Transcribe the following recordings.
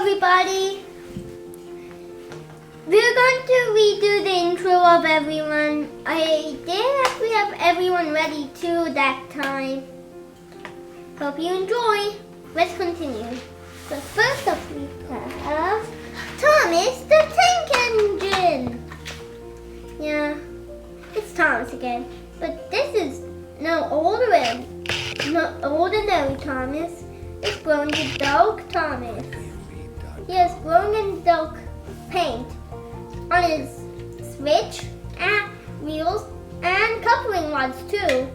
everybody. We're going to redo the intro of everyone. I did actually have everyone ready too that time. Hope you enjoy. Let's continue. So first up we have Thomas the Tank Engine. Yeah, it's Thomas again. But this is no ordinary Thomas. It's glowing in dark Thomas. He has glowing in dark paint on his switch and wheels and coupling rods too.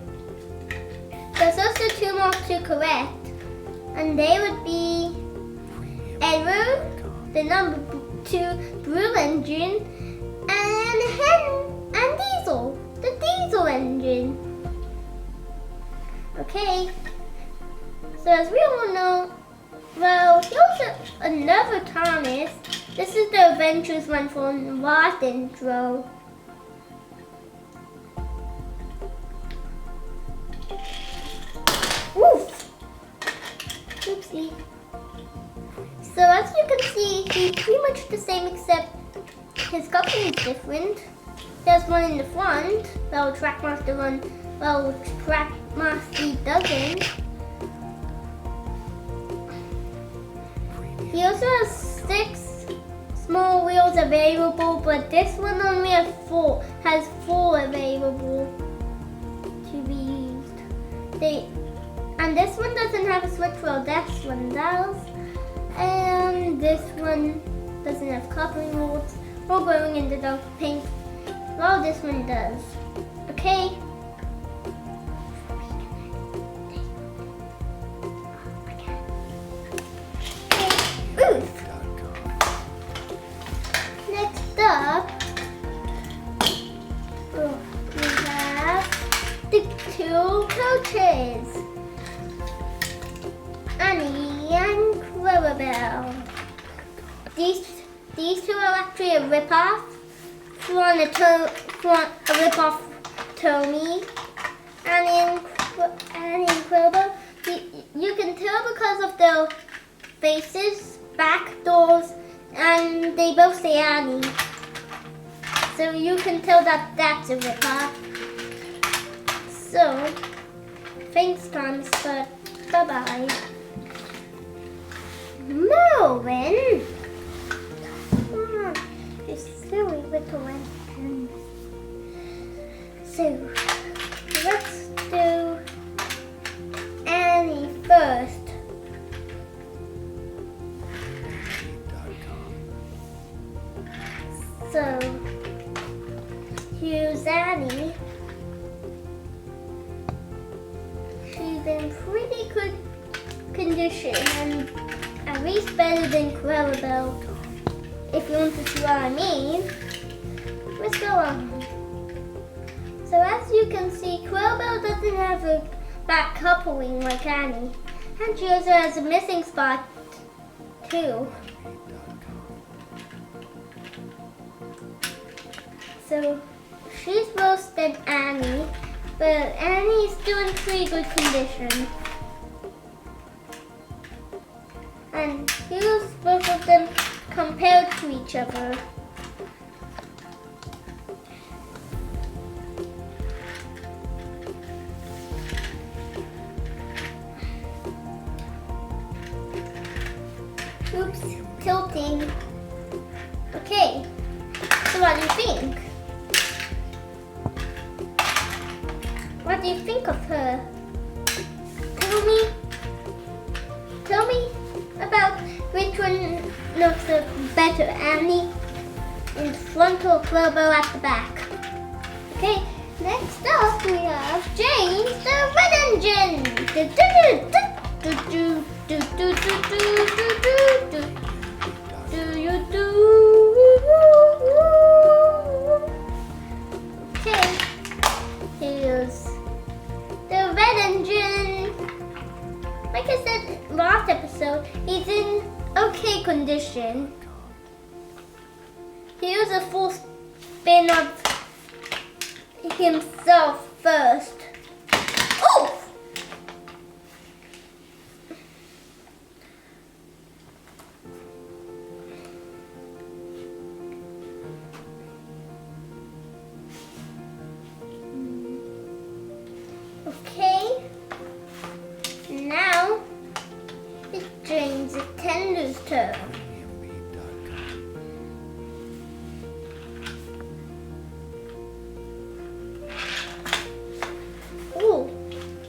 There's also two more to correct, and they would be error, the number 2 Blue engine, and Diesel, the Diesel engine. Okay, so as we all know, well, here's another Thomas. This is the Adventures one from the last intro. Oof! Oopsie. So as you can see, he's pretty much the same except his coupling is different. There's one in the front, while Trackmaster doesn't. He also has 6 small wheels available, but this one only has 4 available to be used. And this one doesn't have a switch wheel, this one does. And this one doesn't have coupling rods or glowing in the dark pink, while this one does. Okay. Oof. Next up, we have the 2 coaches, Annie and Clarabelle. These 2 are actually a ripoff from a ripoff Tommy. Annie and Clarabelle. You can tell because of their faces, back doors, and they both say Annie. So you can tell that that's a ripoff. So, thanks Thomas, but bye-bye. Merwin! Come on, you silly little engine. So, let's do Annie first. So, here's Annie. She's in pretty good condition and at least better than Clarabelle. If you want to see what I mean, let's go on. So as you can see, Clarabelle doesn't have a back coupling like Annie. And she also has a missing spot too. So she's worse than Annie, but Annie is still in pretty good condition. And here's both of them compared to each other. Oops, tilting. Okay, so what do you think? What do you think of her? Tell me about which one looks better, Annie in front or Clarabelle at the back. Okay, next up we have James the Red Engine. Okay, here's the Red Engine. Like I said last episode, he's in okay condition. Here's a full spin of himself first. Oh! James Tender's turn. Ooh,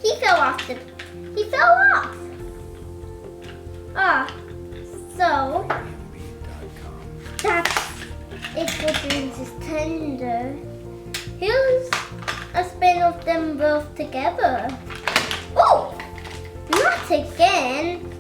he fell off. He fell off. So that's it for James Tender. Here's a spin of them both together. Oh, not again.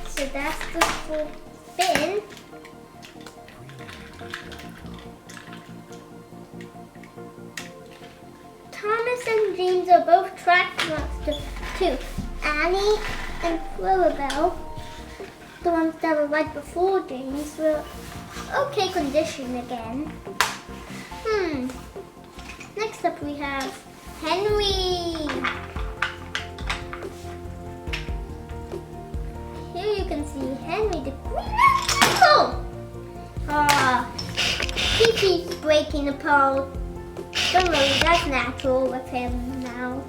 So that's the full spin. Thomas and James are both track monsters too. Annie and Floribel, the ones that were right before James, were okay condition again. Next up we have Henry. Here you can see Henry the Green Apple. He keeps breaking apart. Don't worry, that's natural with him now.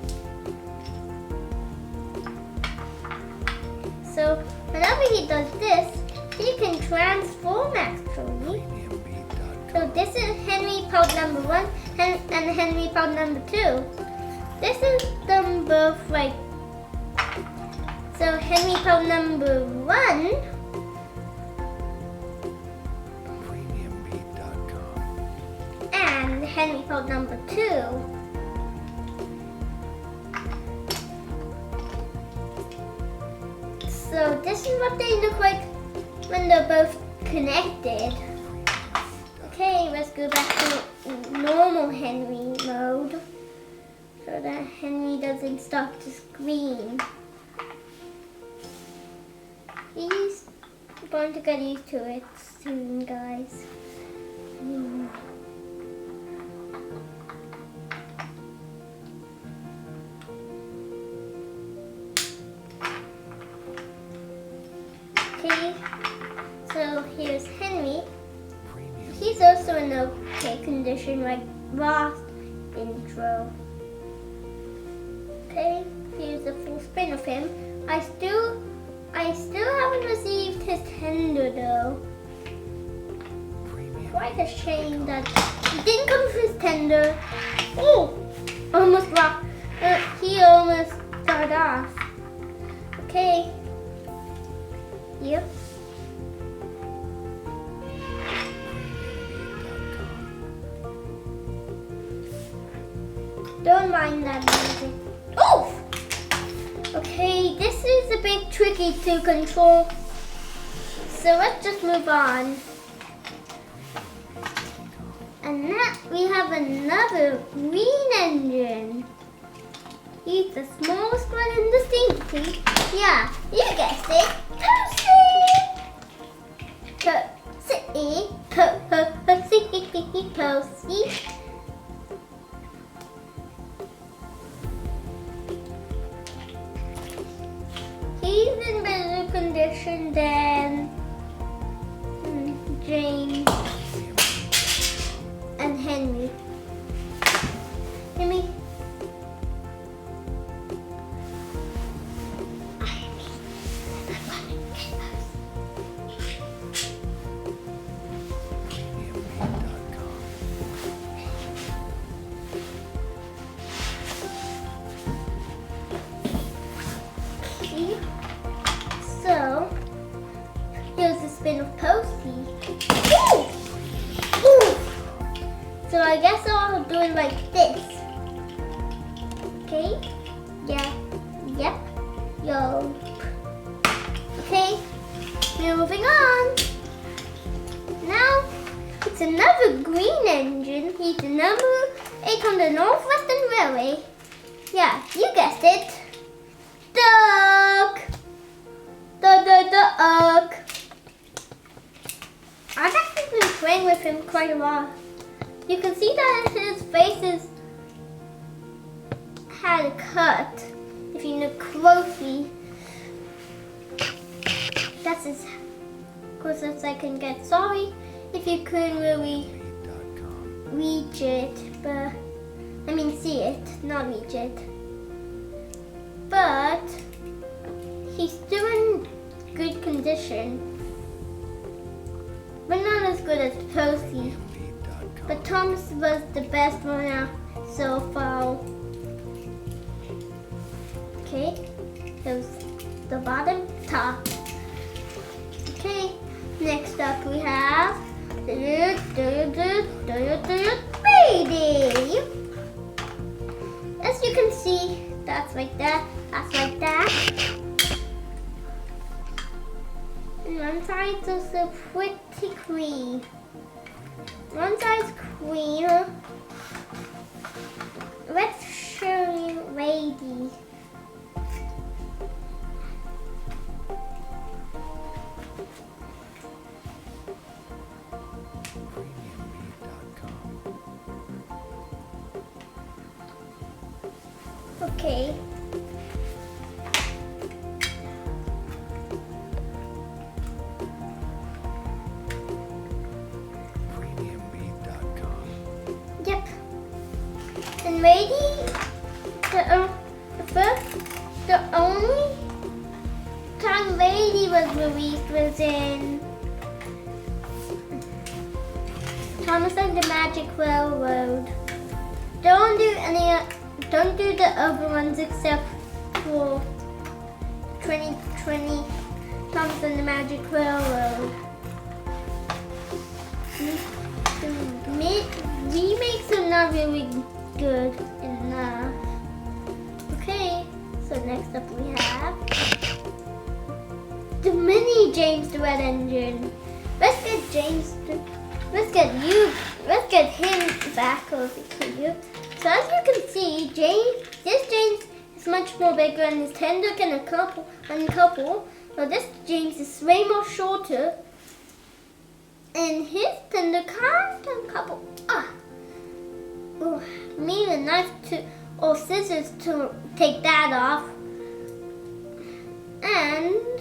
So whenever he does this, he can transform actually. So this is Henry Pod number 1 and Henry Pod number 2. This is them both right. So Henry Pod number 1 and Henry Pod number 2. So this is what they look like when they're both connected. Okay, let's go back to normal Henry mode so that Henry doesn't start to scream. He's going to get used to it soon, guys. Okay, so here's Henry. He's also in okay condition like last intro. Okay, here's a full spin of him. I still haven't received his tender though. Quite a shame that he didn't come with his tender. Oh, almost lost. He almost got off. Okay. Yep. Don't mind that music. Oh! Okay, this is a bit tricky to control. So let's just move on. And now we have another green engine. He's the smallest one in the city. Yeah, you guessed it. Cozy. He's in better condition than James and Henry. Henry. So, here's a spin of Posty. Ooh! Ooh! So I guess I'll do it like this. Okay? Yeah. Yep. Yo. Okay. Moving on. Now, it's another green engine. He's the number 8 on the Northwestern Railway. Yeah, you guessed it. Duck! Duck! I've actually been playing with him quite a lot. You can see that his face had a cut. If you look closely, that's his circles so I can get sorry if you couldn't really reach it, but I mean see it, not reach it. But he's still in good condition, but not as good as Posey. But Thomas was the best runner so far. Okay, here's the bottom, top. Okay, next up we have Brady. As you can see, that's like that, that's like that. And one side's also pretty clean. One side's clean. Let's show you Brady. Okay. Yep. And Brady, the only time Brady was released was in Thomas and the Magic Railroad. Don't do the other ones except for 2020 Thomas and the Magic Railroad. Remakes are not really good enough. Okay, so next up we have the mini James the Red Engine. Let's get him back over here. So as you can see, this James is much more bigger and is tender than a couple. Well, this James is way more shorter, and his tender kind of couple. Need a knife or scissors to take that off. And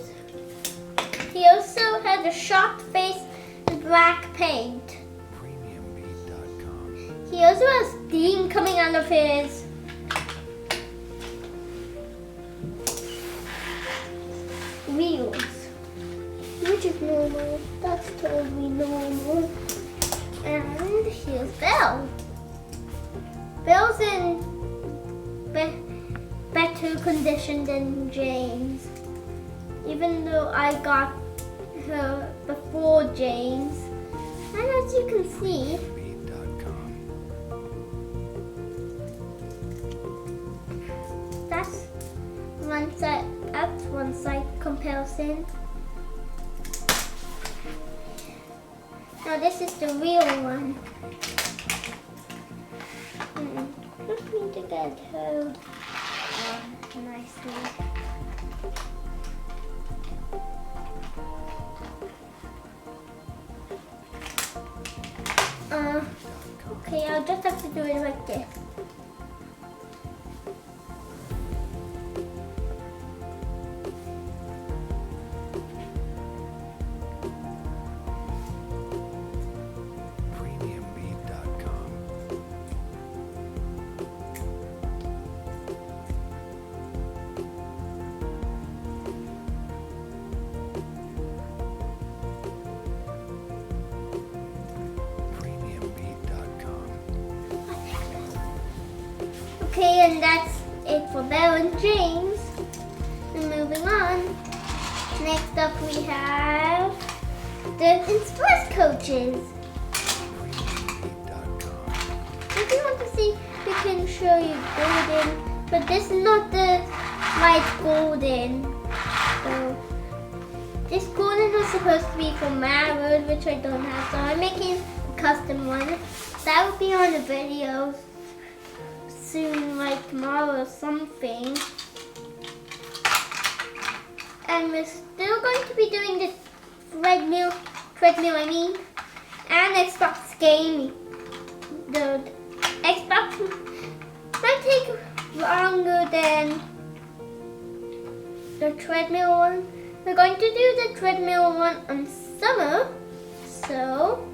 he also has a shocked face and black paint. He also has steam coming out of his wheels, which is normal. That's totally normal. And here's Belle. Belle's in better condition than James, even though I got her before James. And as you can see, that's one side comparison. Now this is the real one. Just need to get her nicely. Okay, I'll just have to do it like this. Okay, and that's it for Belle and James. And moving on, next up we have the Express coaches. If you want to see, we can show you golden, but this is not the right golden. So this golden was supposed to be for Marrow, which I don't have, so I'm making a custom one. That will be on the video soon, like tomorrow or something. And we're still going to be doing this treadmill and Xbox game. The Xbox might take longer than the treadmill one, we're going to do the treadmill one on summer. So,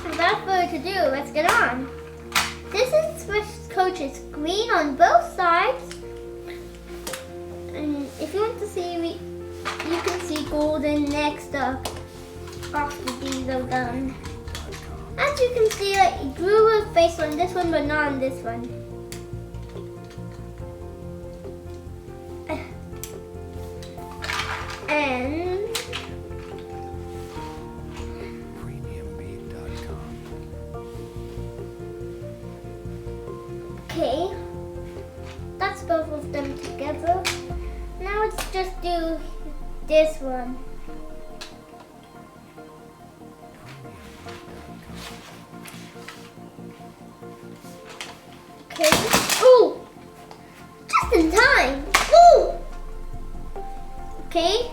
without further ado, let's get on. This is coach is green on both sides. And if you want to see, you can see golden next up after these are done. As you can see, it drew a face on this one, but not on this one. And okay, that's both of them together. Now let's just do this one. Okay. Ooh! Just in time! Ooh! Okay.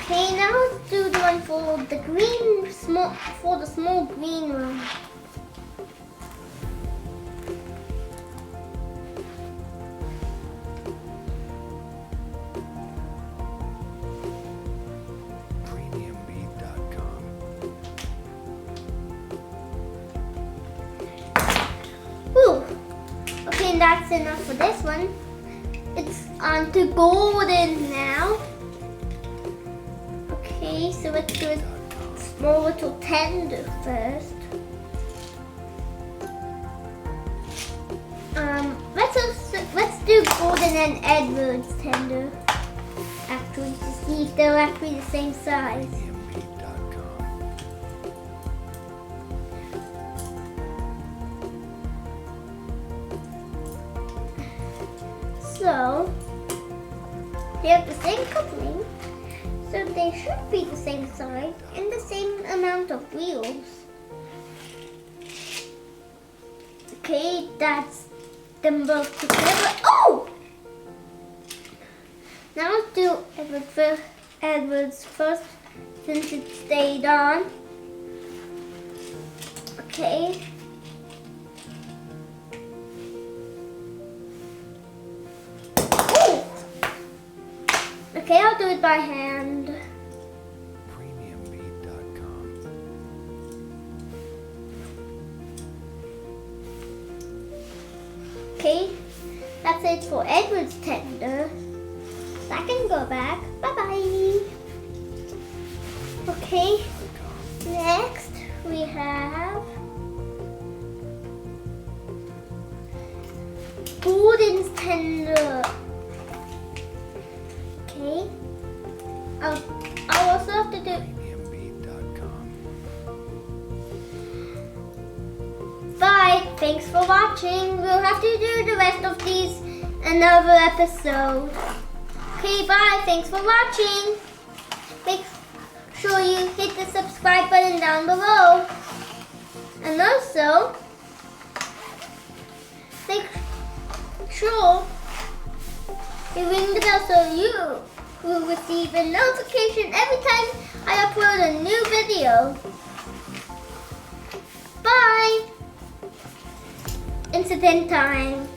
Okay, now let's do the one for the green small green one. Okay, that's enough for this one. It's on to golden now. Okay, so let's do a small little tender first. Let's do golden and Edward's tender. Actually, to see if they're actually the same size. So, they have the same coupling, so they should be the same size and the same amount of wheels. Okay, that's them both together. Oh! Now let's do Edward's first, since it stayed on. Okay. Okay, I'll do it by hand. Okay, that's it for Edward's tender. So I can go back. Bye-bye. Okay, next we have Golden's tender. Okay, I'll also have to do. Bye. Thanks for watching. We'll have to do the rest of these another episode. Okay, bye. Thanks for watching. Make sure you hit the subscribe button down below. And also, make sure you ring the bell so you will receive a notification every time I upload a new video. Bye! Incident time.